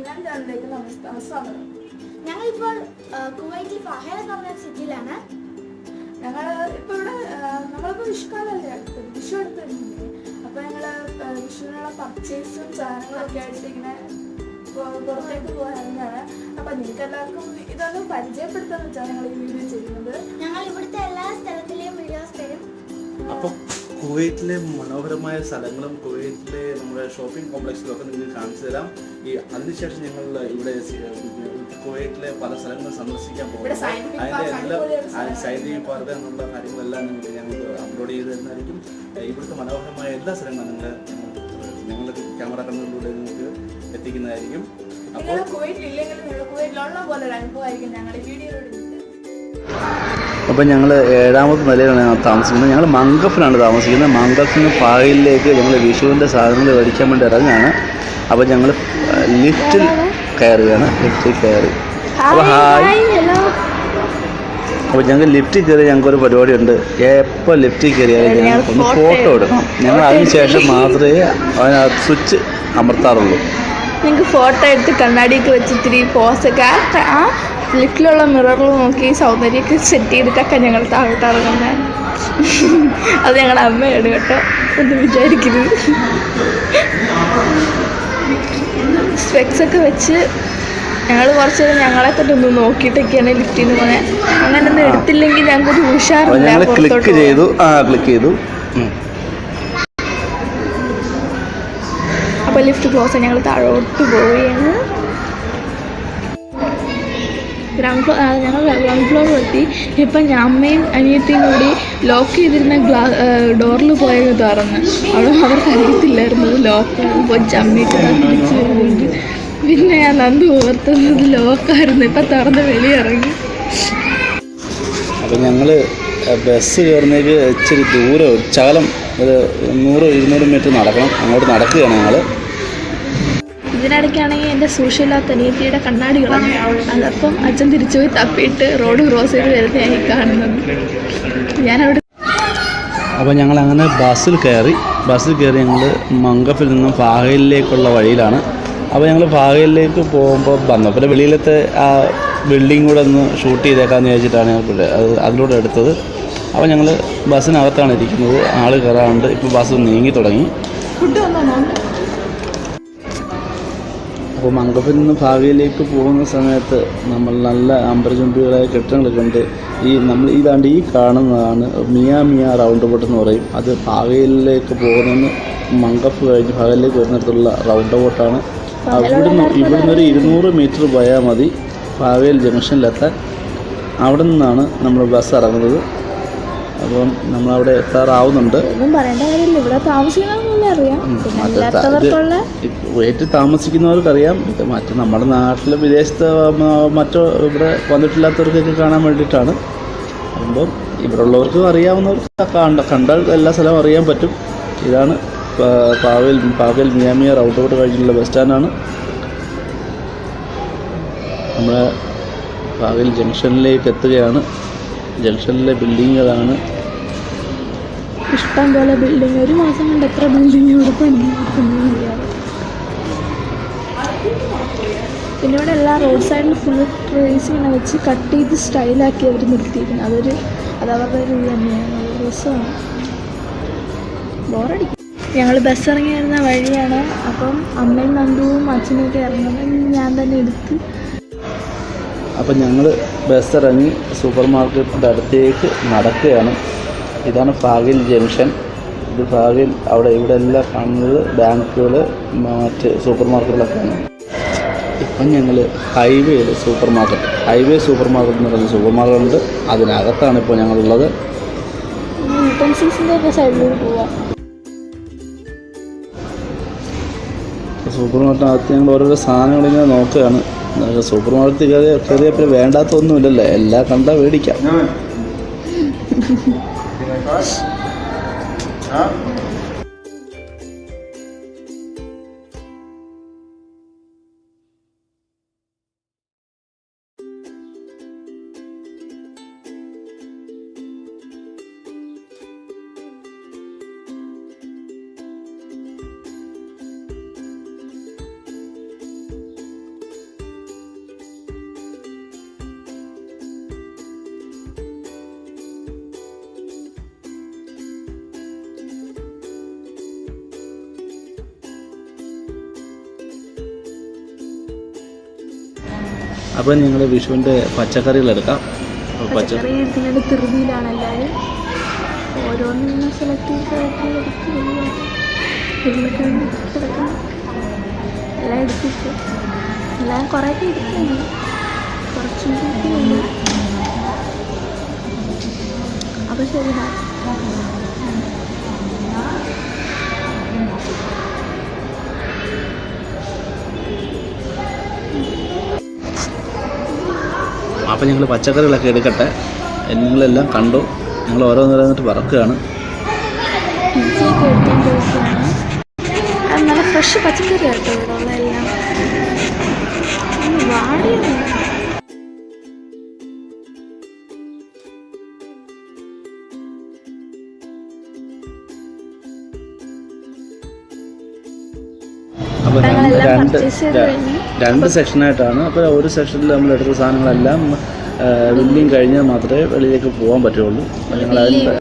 Greenland ചാനലിലേക്ക് സ്വാഗതം. ഞങ്ങളിപ്പോൾ കുവൈറ്റിൽ ഫഹേൽ എന്ന് പറഞ്ഞ സിറ്റിയിലാണ്. ഞങ്ങൾ ഇപ്പോൾ ഇവിടെ നമ്മളിപ്പോൾ വിഷുക്കാലല്ലേ അടുത്തത്, വിഷു അടുത്ത് വരുന്നുണ്ട്. അപ്പോൾ ഞങ്ങൾ വിഷുവിനുള്ള പർച്ചേസും സാധനങ്ങളൊക്കെ ആയിട്ട് ഇങ്ങനെ പുറത്തേക്ക് പോകാനാണ്. അപ്പോൾ നിങ്ങൾക്ക് എല്ലാവർക്കും ഇതൊന്ന് പരിചയപ്പെടുത്താന്ന് വെച്ചാൽ ഞങ്ങൾ ഈ വീഡിയോ ചെയ്യുന്നത്. ഞങ്ങൾ ഇവിടുത്തെ എല്ലാ സ്ഥലത്തിലെയും വീഡിയോസ് തരും. അപ്പോൾ കുവൈറ്റിലെ മനോഹരമായ സ്ഥലങ്ങളും കുവൈറ്റിലെ നമ്മുടെ ഷോപ്പിംഗ് കോംപ്ലക്സിലൊക്കെ നിങ്ങൾക്ക് കാണിച്ചു തരാം. അതിനുശേഷം ഞങ്ങൾ ഇവിടെ കുവൈറ്റിലെ പല സ്ഥലങ്ങളും സന്ദർശിക്കാൻ പോകും. അതിൻ്റെ എല്ലാം സൈനിക പാർക്ക് എന്നുള്ള കാര്യങ്ങളെല്ലാം ഞങ്ങൾക്ക് അപ്ലോഡ് ചെയ്ത് തരുന്നതായിരിക്കും. ഇവിടുത്തെ മനോഹരമായ എല്ലാ സ്ഥലങ്ങളും ഞങ്ങളുടെ ക്യാമറ കണ്ണുകളിലൂടെ നിങ്ങൾക്ക് എത്തിക്കുന്നതായിരിക്കും. അപ്പോൾ കുവൈറ്റിലുള്ള പോലെ ഒരു അനുഭവമായിരിക്കും ഞങ്ങൾ ഈ വീഡിയോയിലൂടെ. അപ്പോൾ ഞങ്ങൾ 7ാമത്തെ നിലയിലാണ് താമസിക്കുന്നത്. ഞങ്ങൾ മംഗഫിലാണ് താമസിക്കുന്നത്. മംഗഫിന് ഫാഹിലിലേക്ക് ഞങ്ങൾ വിഷുവിൻ്റെ സാധനങ്ങൾ മേടിക്കാൻ വേണ്ടി ഇറങ്ങുകയാണ്. അപ്പോൾ ഞങ്ങൾ ലിഫ്റ്റിൽ കയറുകയാണ്. അപ്പോൾ അപ്പോൾ ഞങ്ങൾ ലിഫ്റ്റിൽ കയറി ഞങ്ങൾക്കൊരു പരിപാടിയുണ്ട്. എപ്പോൾ ലിഫ്റ്റിൽ കയറിയാലും ഞങ്ങൾ ഒന്ന് ഫോട്ടോ എടുക്കണം. ഞങ്ങൾ അതിന് ശേഷം മാത്രമേ അതിനകത്ത് സ്വിച്ച് അമർത്താറുള്ളൂ. നിങ്ങൾക്ക് ഫോട്ടോ എടുത്ത് കണ്ണാടിയൊക്കെ വെച്ചിത്തിരി പോസൊക്കെ ആ ലിഫ്റ്റിലുള്ള മിററിൽ നോക്കി സൗന്ദര്യമൊക്കെ സെറ്റ് ചെയ്തിട്ടൊക്കെ ഞങ്ങൾ താഴോട്ട് ഇറങ്ങുന്നത്. അത് ഞങ്ങളുടെ അമ്മയാണ് കേട്ടോ, ഒന്നും വിചാരിക്കരുത്. സ്പെക്സൊക്കെ വെച്ച് ഞങ്ങൾ കുറച്ച് നേരം ഞങ്ങളെ തന്നെ ഒന്ന് നോക്കിയിട്ടൊക്കെയാണ് ലിഫ്റ്റിൽ നിന്ന് പോയത്. അങ്ങനെയൊന്നും എടുത്തില്ലെങ്കിൽ ഞങ്ങൾക്കൊരു ഉഷാറില്ല. ക്ലിക്ക് ചെയ്തു. അപ്പോൾ ലിഫ്റ്റ് ക്ലോസ് ഞങ്ങൾ താഴോട്ട് പോവുകയാണ്. ഞങ്ങൾ ഗ്രൗണ്ട് ഫ്ലോർ എത്തി. ഇപ്പം അമ്മയും അനിയത്തിയും കൂടി ലോക്ക് ചെയ്തിരുന്ന ഡോറിൽ പോയത് തുറന്ന്. അവിടെ അവർക്ക് അറിയത്തില്ലായിരുന്നു ലോക്കാണ്. പോയി അമ്മയൊക്കെ തിരിച്ച് വരുന്നുണ്ട്. പിന്നെ ഞാൻ നന്ദി ഓർത്തുന്നത് ലോക്കായിരുന്നു. ഇപ്പം തുറന്ന് വെളിയിറങ്ങി. അപ്പം ഞങ്ങൾ ബസ് കയറുന്നേക്ക് ഇച്ചിരി ദൂരം ശകലം ഒരു 100-200 മീറ്റർ നടക്കണം. അങ്ങോട്ട് നടക്കുകയാണ് ഞങ്ങൾ. ഇതിനിടയ്ക്കാണെങ്കിൽ എൻ്റെ സൂക്ഷില്ലാത്ത അനിയത്തിയുടെ കണ്ണാടി കളഞ്ഞു. അതപ്പം അച്ഛൻ തിരിച്ചു പോയി തപ്പിയിട്ട് റോഡ് ക്രോസ് ചെയ്ത് വരുന്നതായി കാണുന്നത്. ഞാനവിടെ അപ്പോൾ ഞങ്ങൾ അങ്ങനെ ബസ്സിൽ കയറി ഞങ്ങൾ മംഗഫിൽ നിന്നും ഫാഹയിലേക്കുള്ള വഴിയിലാണ്. അപ്പോൾ ഞങ്ങൾ ഫാഹയിലേക്ക് പോകുമ്പോൾ വന്നപ്പോൾ വെളിയിലത്തെ ആ ബിൽഡിംഗ് കൂടെ ഒന്ന് ഷൂട്ട് ചെയ്തേക്കാമെന്ന് ചോദിച്ചിട്ടാണ് ഞങ്ങൾ അതിലൂടെ എടുത്തത്. അപ്പോൾ ഞങ്ങൾ ബസ്സിനകത്താണ് ഇരിക്കുന്നത്. ആൾ കയറാറുണ്ട്. ഇപ്പോൾ ബസ് നീങ്ങി തുടങ്ങി. അപ്പോൾ മംഗഫിൽ നിന്ന് ഫാഹയിലേക്ക് പോകുന്ന സമയത്ത് നമ്മൾ നല്ല അമ്പരചുംബികളായ കെട്ടിടങ്ങളൊക്കെ ഉണ്ട്. ഇതാണ്ട് ഈ കാണുന്നതാണ് മിയ റൗണ്ട് ബോട്ട് എന്ന് പറയും. അത് ഫാഹയിലേക്ക് പോകുന്നതിന് മംഗഫ് കഴിഞ്ഞ് ഫാഹയിലേക്ക് വരുന്നിടത്തുള്ള റൗണ്ട് ബോട്ടാണ്. ഇവിടുന്ന് ഒരു 200 മീറ്റർ പോയാൽ മതി ഫാഹയിൽ ജംഗ്ഷനിലെത്താൻ. അവിടെ നിന്നാണ് നമ്മൾ ബസ് ഇറങ്ങുന്നത്. അപ്പം നമ്മളവിടെ എത്താറാവുന്നുണ്ട്. വീട്ടിൽ താമസിക്കുന്നവർക്കറിയാം. ഇത് മറ്റു നമ്മുടെ നാട്ടിൽ വിദേശത്ത് മറ്റോ ഇവിടെ വന്നിട്ടില്ലാത്തവർക്കൊക്കെ കാണാൻ വേണ്ടിയിട്ടാണ്. അപ്പം ഇവിടെ ഉള്ളവർക്കും അറിയാവുന്നവർക്ക് കണ്ടാൽ എല്ലാ സ്ഥലവും അറിയാൻ പറ്റും. ഇതാണ് ഫാഹയിൽ മിയ റൗണ്ട് ബോട്ട് കഴിഞ്ഞുള്ള ബസ് സ്റ്റാൻഡാണ്. നമ്മൾ ഫാഹയിൽ ജംഗ്ഷനിലേക്ക് എത്തുകയാണ്. ജംഗ്ഷനിലെ ബിൽഡിങ്ങുകളാണ്. ഇഷ്ടം പോലെ ബിൽഡിങ്. ഒരു മാസം കൊണ്ട് എത്ര ബിൽഡിങ് ഇവിടെ പണി. പിന്നെ ഇവിടെ എല്ലാ റോഡ് സൈഡിൽ ഫുൾ ട്രീസ് ഇങ്ങനെ വെച്ച് കട്ട് ചെയ്ത് സ്റ്റൈലാക്കി അവർ നിർത്തിയിരിക്കുന്നത്. അത് അവരുടെ ഒരു ഇത് തന്നെയാണ്. രസമാണ്. ബോറടിക്കും. ഞങ്ങൾ ബസ് ഇറങ്ങി വരുന്ന വഴിയാണ്. അപ്പം അമ്മയും നന്ദുവും അച്ഛനൊക്കെ ഇറങ്ങുന്നത് ഞാൻ തന്നെ എടുത്ത്. അപ്പം ഞങ്ങൾ ബസ് ഇറങ്ങി സൂപ്പർ മാർക്കറ്റിൻ്റെ അടുത്തേക്ക് നടക്കുകയാണ്. ഇതാണ് ഫാഹയിൽ ജംഗ്ഷൻ. ഇത് ഫാഹയിൽ ഇവിടെ എല്ലാം കാണുന്നത് ബാങ്കുകൾ, മറ്റ് സൂപ്പർ മാർക്കറ്റുകളൊക്കെയാണ്. ഇപ്പം ഞങ്ങൾ ഹൈവേ സൂപ്പർ മാർക്കറ്റ് എന്ന് പറയുന്ന സൂപ്പർ മാർക്കറ്റ് ഉണ്ട്. അതിനകത്താണ് ഇപ്പോൾ ഞങ്ങളുള്ളത്. സൂപ്പർ മാർക്കറ്റിനകത്ത് ഞങ്ങൾ ഓരോരോ സാധനങ്ങളിങ്ങനെ നോക്കുകയാണ്. സൂപ്പർ മാർക്കറ്റിൽ കയറിയപ്പോൾ വേണ്ടാത്തൊന്നുമില്ലല്ലോ, എല്ലാം കണ്ടാൽ മേടിക്കാം. അപ്പോൾ ഞങ്ങൾ വിഷുവിൻ്റെ പച്ചക്കറികൾ എടുക്കാം. പച്ചക്കറി ഇതിൻ്റെ ധൃതിയിലാണ് എല്ലാവരും ഓരോന്നും സെലക്ട് ചെയ്ത് കിടക്കണം. എല്ലാം എടുത്തിട്ട് എല്ലാം കുറേയൊക്കെ എടുക്കുന്നു, കുറച്ചും കൂടി. അപ്പോൾ ശരി. അപ്പോൾ ഞങ്ങൾ പച്ചക്കറികളൊക്കെ എടുക്കട്ടെ. നിങ്ങളെല്ലാം കണ്ടു, ഞങ്ങൾ ഓരോന്നിട്ട് പറക്കുകയാണ്. നല്ല ഫ്രഷ് പച്ചക്കറി കേട്ടോ ഇവിടെ എല്ലാം. വാടിയാണ്. അപ്പോൾ രണ്ട് സെക്ഷനായിട്ടാണ്. അപ്പോൾ ഒരു സെക്ഷനിൽ നമ്മൾ എടുത്ത സാധനങ്ങളെല്ലാം ബില്ലിങ് കഴിഞ്ഞാൽ മാത്രമേ വെളിയിലേക്ക് പോകാൻ പറ്റുള്ളൂ. ഞങ്ങൾ അതിൻ്റെ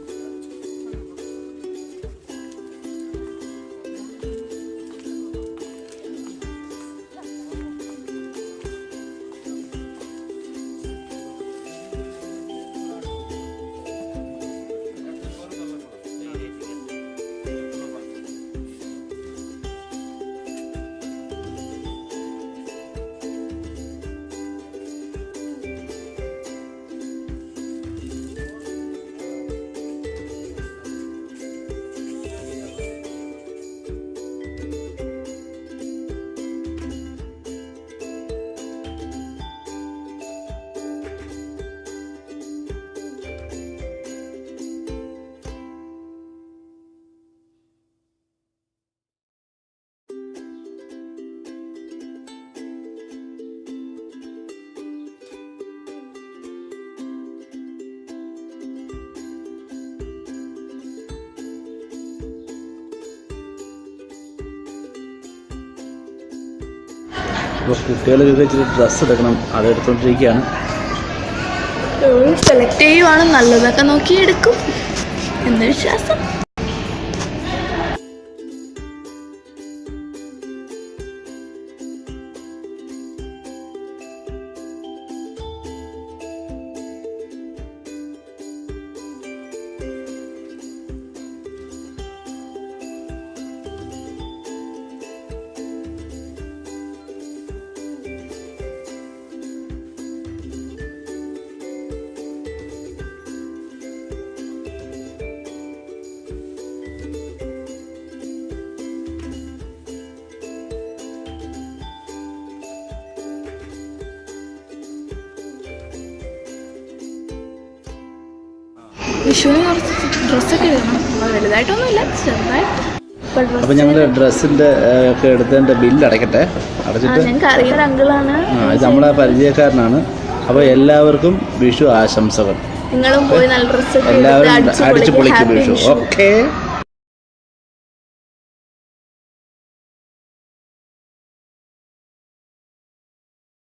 ഇപ്പോൾ കുട്ടികൾക്ക് ഇച്ചിരി ഡ്രസ്സ് എടുക്കണം, അതെടുത്തോണ്ടിരിക്കുകയാണ്. സെലക്ട് ചെയ്യുവാണ്, നല്ലതൊക്കെ നോക്കി എടുക്കും എന്ന് വിശ്വാസം. വിഷുവിന് കുറച്ച് ഡ്രസ്സൊക്കെ ഇടണം. വലുതായിട്ടൊന്നുമില്ല, ചെറുതായിട്ട്. അപ്പോൾ ഞങ്ങൾ ഡ്രസ്സിൻ്റെ ഒക്കെ എടുത്തതിൻ്റെ ബില്ല് അടയ്ക്കട്ടെ. അടച്ചിട്ട് ഞങ്ങൾക്ക് അറിയുന്ന അങ്കിളാണ്, ഇത് നമ്മളെ പരിചയക്കാരനാണ്. അപ്പോൾ എല്ലാവർക്കും വിഷു ആശംസകൾ. നിങ്ങളും പോയി നല്ല ഡ്രസ്സൊക്കെ എല്ലാവരും അടിച്ചു പൊളിക്കും വിഷു. ഓക്കെ.